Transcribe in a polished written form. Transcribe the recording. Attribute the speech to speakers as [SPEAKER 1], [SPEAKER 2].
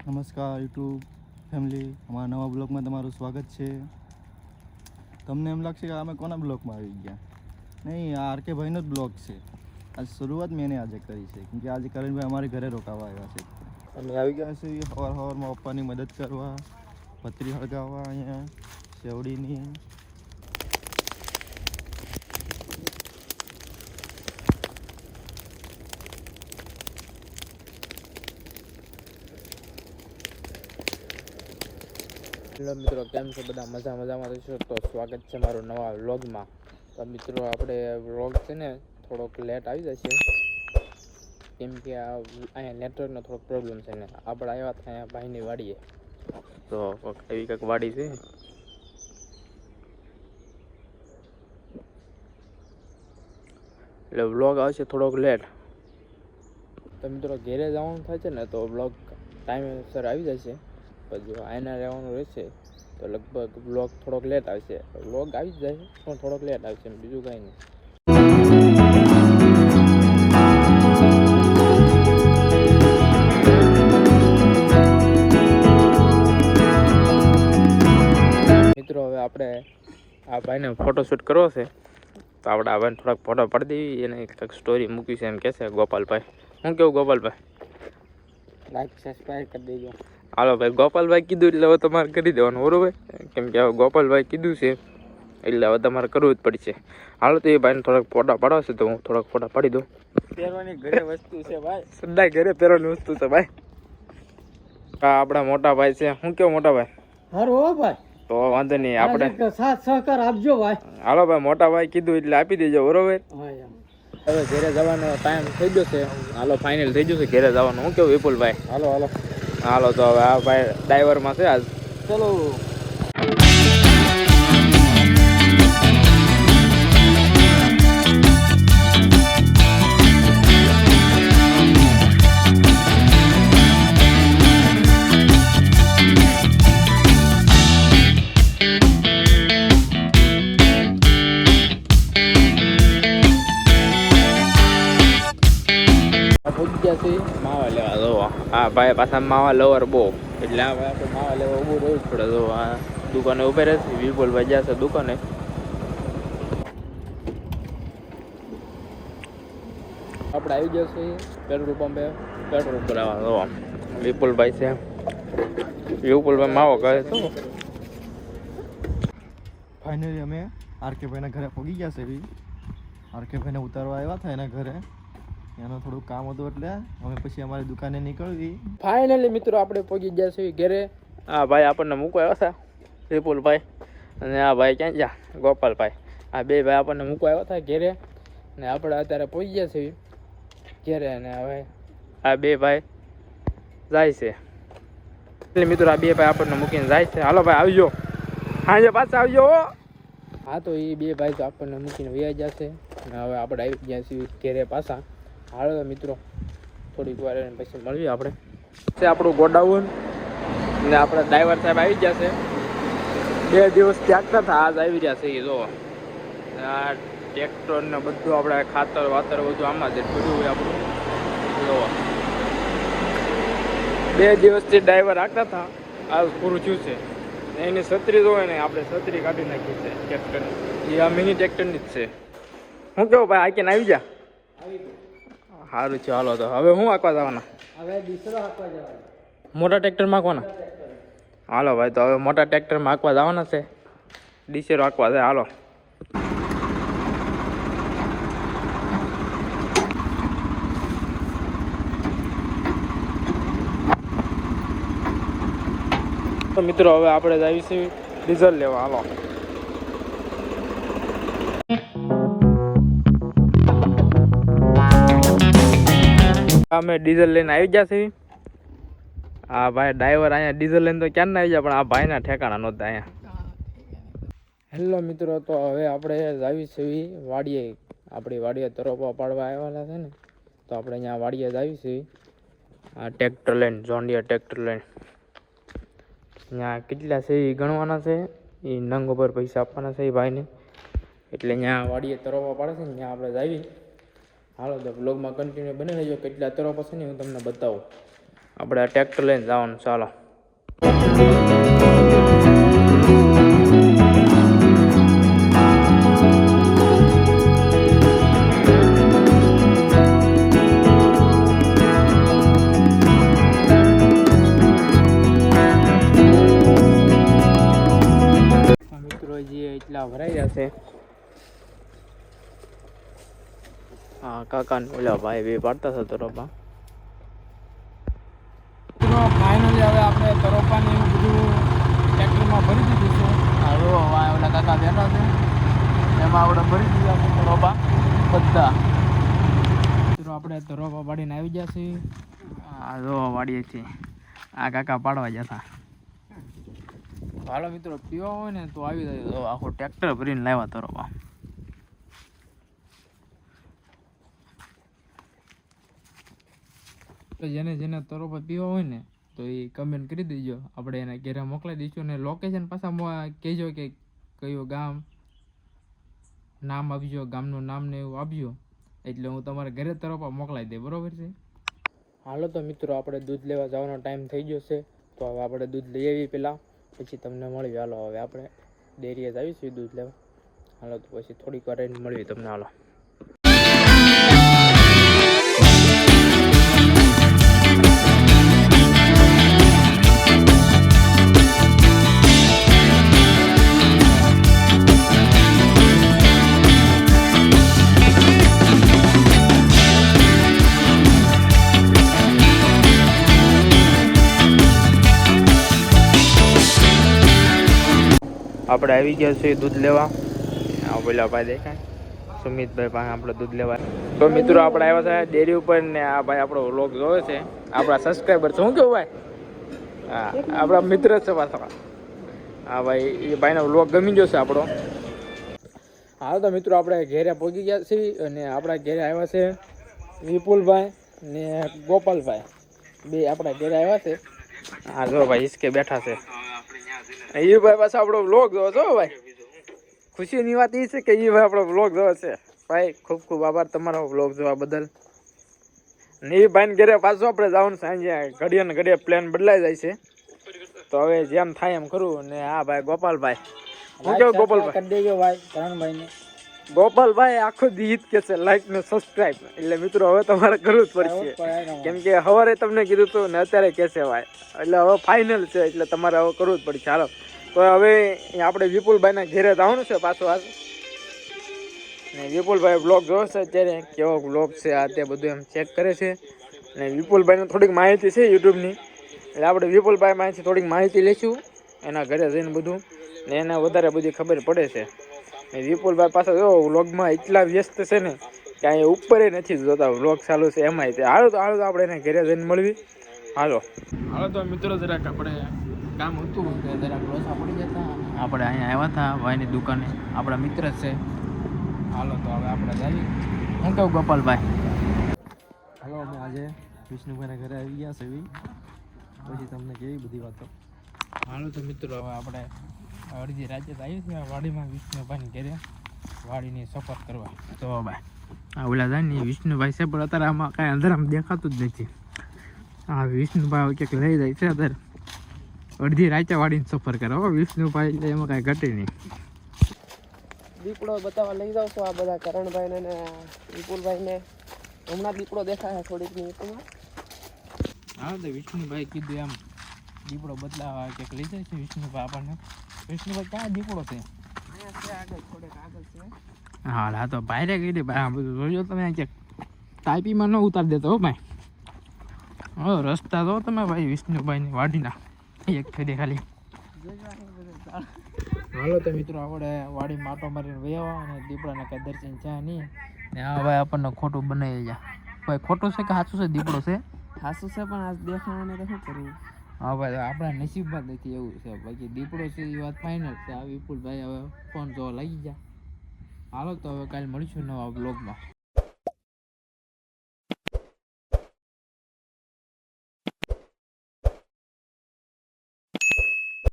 [SPEAKER 1] નમસ્કાર YouTube family, અમારા નવા બ્લોગમાં તમારું સ્વાગત છે. તમને એમ લાગશે કે અમે કોના બ્લોગમાં આવી ગયા? નહીં, આ આરકે ભાઈનો જ બ્લોગ છે. આજ શરૂઆત મેં આજે કરી છે, કેમ કે આજે કરણભાઈ અમારે ઘરે રોકાવા આવ્યા છે. અમે આવી ગયા છીએ સવારમાં પપ્પાની મદદ કરવા, પતરી હળગાવવા અહીંયા શેવડીની.
[SPEAKER 2] હેલો મિત્રો, કેમ છો બધા? મજામાં રહેશો તો સ્વાગત છે મારું નવા વ્લોગમાં. તો મિત્રો આપણે વ્લોગ છે ને થોડોક લેટ આવી જશે, કેમ કે અહીંયા નેટવર્કનો થોડોક પ્રોબ્લેમ છે ને આપણે આવ્યા હતા અહીંયા ભાઈની વાડીએ. તો એવી કંઈક વાડી છે, એટલે વ્લોગ આવશે થોડોક લેટ. તો મિત્રો ઘેરે જવાનું થાય છે ને તો વ્લોગ ટાઈમસર આવી જશે. પછી આના રહેવાનું રહેશે તો લગભગ વ્લોગ થોડોક લેટ આવશે. વ્લોગ આવી જ જાય પણ થોડોક લેટ આવશે, બીજું કાંઈ નહીં. મિત્રો હવે આપણે આ ભાઈને ફોટોશૂટ કરવો છે, તો આપણે આ ભાઈને થોડાક ફોટો પાડી દેવી. એને કંઈક સ્ટોરી મૂકી છે એમ કહેશે ગોપાલભાઈ. શું કેવું ગોપાલભાઈ? લાઈક સબસ્ક્રાઈબ કરી દેજો. હાલો ભાઈ, ગોપાલભાઈ કીધું એટલે હવે તમારે કરી દેવાનું, બરોબર? કેમ કે હવે ગોપાલભાઈ કીધું છે એટલે હવે તમારે કરવું જ પડશે. હાલો તો એ ભાઈને થોડાક ફોટા પાડવાશે તો હું થોડાક ફોટા પાડી દઉં. પહેરવાની ઘરે વસ્તુ છે ભાઈ, સદાય ઘરે પહેરવાની વસ્તુ છે ભાઈ. હા, આપણા મોટા ભાઈ છે. શું કેવું મોટા ભાઈ?
[SPEAKER 3] હારું હો ભાઈ,
[SPEAKER 2] તો વાંધો નહીં, આપણે
[SPEAKER 3] સાથ સહકાર આપજો ભાઈ.
[SPEAKER 2] હાલો ભાઈ, મોટા ભાઈ કીધું એટલે આપી દેજો, બરોબર? હવે ઘરે જવાનો ટાઈમ થઈ ગયો છે. હાલો ફાઇનલ થઈ જશે ઘરે જવાનું. શું કેવું વિપુલભાઈ? હાલો હાલો હાલો. તો હવે આ ભાઈ ડ્રાઈવરમાં છે આજ. ચલો. માવા લેવા જોવા આ ભાઈ પાછા માવા લવર બહુ, એટલે આ ભાઈ આપણે માવા લેવા ઊભું રહેવું જ પડે. જો આ દુકાને ઉભે રહેશે વિપુલભાઈ જશે દુકાને. આપણે આવી જશે પેટ્રોલ પંપે પેટ્રોલ કરાવવા. જોવા વિપુલભાઈ છે, વિપુલભાઈ માવો કરે તો.
[SPEAKER 1] ફાઇનલી અમે આરકે ભાઈના ઘરે પહોંચી ગયા છે. આરકે ભાઈને ઉતારવા આવ્યા હતા એના ઘરે, એનું થોડું કામ હતું એટલે અમે પછી અમારી દુકાને નીકળવી.
[SPEAKER 2] ફાઇનલી મિત્રો આપણે પહોંચી ગયા છીએ ઘરે. આ ભાઈ આપણને મૂકવા આવ્યા હતા, વિપુલભાઈ, અને આ ભાઈ ક્યાં ગયા? ગોપાલભાઈ. આ બે ભાઈ આપણને મૂકવા આવ્યા હતા ઘરે, ને આપણે અત્યારે પહોંચી ગયા છીએ ઘરે. અને હવે આ બે ભાઈ જાય છે. એટલે મિત્રો આ બે ભાઈ આપણને મૂકીને જાય છે. હાલો ભાઈ આવજો, હાજે પાછા આવજો. હા, તો એ બે ભાઈ તો આપણને મૂકીને વયા જશે. અને હવે આપણે આવી ગયા છીએ ઘરે પાછા. હાલો મિત્રો થોડીક વાર પછી મળીએ આપણે. છે આપણું ગોડાઉન, ને આપણા ડ્રાઈવર સાહેબ આવી ગયા છે. 2 દિવસ ત્યાગતા હતા, આજ આવી રહ્યા છે. એ જો આ ટ્રેક્ટર ને બધું આપણે ખાતર વાતર બધું આમાં જ બધું હોય આપણું. જો 2 દિવસથી ડ્રાઈવર રાખતા હતા, આજ પૂરું થયું છે. એની છત્રી જોવે ને આપણે છત્રી કાઢી નાખી છે ટ્રેક્ટરની. એ આ મિની ટ્રેક્ટરની જ છે. શું કેવું ભાઈ, આકેને આવી જા? સારું છે. હાલો તો હવે શું હાંકવા જવાના?
[SPEAKER 3] હવે દીસરો હાંકવા જવાના,
[SPEAKER 2] મોટા ટ્રેક્ટર હાંકવાના. હાલો ભાઈ, તો હવે મોટા ટ્રેક્ટરમાં હાંકવા જવાના છે, ડીસેરો હાંકવા છે. હાલો તો મિત્રો હવે આપણે જ આવીશું ડીઝલ લેવા. હાલો અમે ડીઝલ લઈને આવી જશે. હા ભાઈ ડ્રાઈવર અહીંયા ડીઝલ લઈને તો ક્યાં ના આવી જાય, પણ આ ભાઈના ઠેકાણા નહોતા અહીંયા. હેલો મિત્રો, તો હવે આપણે આવી છીએ વાડીએ. આપણી વાડીએ તરોપા પાડવા આવેલા છે ને, તો આપણે અહીંયા વાડીએ જ આવી છીએ. આ ટ્રેક્ટર લઈને, જોન્ડિયર ટ્રેક્ટર લઈને. અહીંયા કેટલા છે એ ગણવાના છે, એ નંગ ઉપર પૈસા આપવાના છે એ ભાઈને. એટલે અહીંયા વાડીએ તરોપા પાડે છે ને, ત્યાં આપણે જ આવી. હાલો તો બ્લોગમાં કન્ટિન્યુ બની રહેજો. કેટલા તરોપા છે ને હું તમને બતાવું. આપણે ટ્રેક્ટર લઈને જવાનું. ચાલો. મિત્રો જે એટલા ભરાઈ જશે. હા, કાકા ને ઓલા ભાઈ બે પાડતા હતા તરોપા. ફાઇનલી હવે આપણે તરોપા ને એવું બધું ટ્રેક્ટરમાં ભરી દીધું છે. હા, ઓલા કાકા બેઠા છે એમાં આપણે ભરી દીધા છે તરોપા બધા. મિત્રો આપણે તરોપા પાડીને આવી ગયા છીએ. હા, જો વાડીએ છીએ. આ કાકા પાડવા જતા. હાલો મિત્રો, પીવા હોય ને તો આવી જાય. તો આખું ટ્રેક્ટર ભરીને લાવ્યા તરોપા. જેને જેને તરોપા પીવા હોય ને તો એ કમેન્ટ કરી દેજો, આપણે એને ઘરે મોકલાવી દઈશું. અને લોકેશન પાછા કહેજો કે કયું ગામ, નામ આપજો, ગામનું નામ ને એવું આપજો, એટલે હું તમારા ઘરે તરોપા મોકલાવી દે. બરોબર છે? હાલો તો મિત્રો, આપણે દૂધ લેવા જવાનો ટાઈમ થઈ ગયો છે. તો હવે આપણે દૂધ લઈ આવીએ પહેલાં, પછી તમને મળીએ. હાલો હવે આપણે ડેરીએ જ આવીશું દૂધ લેવા. હાલો તો પછી થોડીક વાર રહીને મળીએ તમને. હાલો. આપણે આવી ગયા છીએ દૂધ લેવા. પેલા ભાઈ દેખાય સુમિતભાઈ પાસે આપણે દૂધ લેવા. તો મિત્રો આપણે આવ્યા હતા ડેરી ઉપર ને આ ભાઈ આપણો વ્લોગ જોવે છે, આપણા સબસ્ક્રાઈબર છે. શું કેવું ભાઈ? હા, આપણા મિત્ર છે પાછા. હા ભાઈ, એ ભાઈનો વ્લોગ ગમી ગયો છે આપણો. હા તો મિત્રો, આપણે ઘેરે પહોંચી ગયા છીએ અને આપણા ઘેરે આવ્યા છે વિપુલભાઈ ને ગોપાલભાઈ, બે આપણા ઘેરે આવ્યા છે. હા જો ભાઈ હિસકે બેઠા છે. એ ભાઈ પાછો આપણો વ્લોગ જોવો છો ભાઈ. ખુશીની વાત એ છે કે એ ભાઈ આપણો વ્લોગ જોવે છે. ભાઈ ખૂબ ખૂબ આભાર તમારો વ્લોગ જોવા બદલ. ને એ ભાઈને ઘરે પાછું આપણે જવાનું સાંજે ઘડીએ ને ઘડીએ પ્લાન બદલાઈ જાય છે. તો હવે જેમ થાય એમ કરું. ને હા ભાઈ ગોપાલભાઈ, હું કેવું ગોપાલભાઈ?
[SPEAKER 3] કરી દેજો ભાઈ કરણભાઈ ને.
[SPEAKER 2] ગોપાલભાઈ આખો દીત કે છે લાઈક ને સબસ્ક્રાઇબ. એટલે મિત્રો હવે તમારે કરવું જ પડશે, કેમ કે સવારે તમને કીધું હતું ને અત્યારે કે છે ભાઈ. એટલે હવે ફાઇનલ છે, એટલે તમારે હવે કરવું જ પડશે. ચાલો તો હવે આપણે વિપુલભાઈના ઘેરે જવાનું છે પાછું આજ. ને વિપુલભાઈ બ્લોગ જોવે છે અત્યારે, કેવો બ્લોગ છે આ તે બધું એમ ચેક કરે છે. ને વિપુલભાઈને થોડીક માહિતી છે યુટ્યુબની, એટલે આપણે વિપુલભાઈ માહિતી થોડીક માહિતી લઈશું એના ઘરે જઈને બધું, ને એને વધારે બધી ખબર પડે છે. ને વિપુલભાઈ પાસે જો વ્લોગમાં એટલા વ્યસ્ત છે ને કે અહીંયા ઉપર નથી જોતા, વ્લોગ ચાલુ છે એમાંય તે. હાલો તો આપણે એને ઘરે જઈને મળવી. હાલો તો મિત્રો, જરાક આપણે કામ હતું કે જરાક લોસા પડી જતા. આપણે અહીંયા આવ્યા હતા ભાઈની દુકાને, આપણા મિત્ર જ છે. હાલો તો હવે આપણે જઈએ. હું કહું ગોપાલભાઈ?
[SPEAKER 1] હાલો, અમે આજે વિષ્ણુભાઈના ઘરે આવી ગયા છે, પછી તમને કેવી બધી વાતો.
[SPEAKER 2] હાલો તો મિત્રો, હવે આપણે અડધી રાતે આવી છે વાડીમાં વિષ્ણુભાઈની ઘરે, વાડીની સફર કરવા. તો ભાઈ આ ઓલા જાય ને વિષ્ણુભાઈ છે, પણ અત્યારે આમાં કાંઈ અંધારામાં દેખાતું જ નથી. હા, વિષ્ણુભાઈ ક્યાંક લઈ જાય છે અત્યારે, અડધી રાતે વાડીની સફર કરે. હો વિષ્ણુભાઈ, એટલે એમાં કાંઈ ઘટે નહીં.
[SPEAKER 3] દીપડો બતાવવા લઈ જાવ છો આ બધા કરણભાઈ ને વિપુલભાઈ ને. હમણાં દીપડો દેખાય થોડીક મિનિટમાં.
[SPEAKER 2] હા તો વિષ્ણુભાઈ કીધું એમ દીપડો બદલાવા ક્યાંક લઈ જાય છે વિષ્ણુભાઈ આપણને. વિષ્ણુભાઈ ક્યાં દીપડો છે?
[SPEAKER 3] આગળ થોડેક આગળ છે.
[SPEAKER 2] હા તો ભાઈ કીધી ભાઈ, આ બધું જોયો તમે ક્યાંક ટાઈપીમાં ન ઉતારી દેતો હો ભાઈ. હો રસ્તા જો તમે ભાઈ વિષ્ણુભાઈની વાડીના એક ફેરી ખાલી. હાલો તો મિત્રો, આપણે વાડી માટો મારીને વયા અને દીપડાને કઈ દર્શન છે નહીં. ને હા ભાઈ આપણને ખોટું બનાવી જાય. ભાઈ ખોટું છે કે સાચું છે? દીપડો છે,
[SPEAKER 3] હાસું છે પણ આ દેખાવાને તો શું કરવું.
[SPEAKER 2] હા ભાઈ આપણા નસીબમાં નથી એવું છે. બાકી દીપડો છે એ વાત ફાઇનલ છે. આ વિપુલભાઈ હવે ફોન જોવા લાગી ગયા. હાલો તો હવે કાલે મળીશું નવા બ્લોગમાં.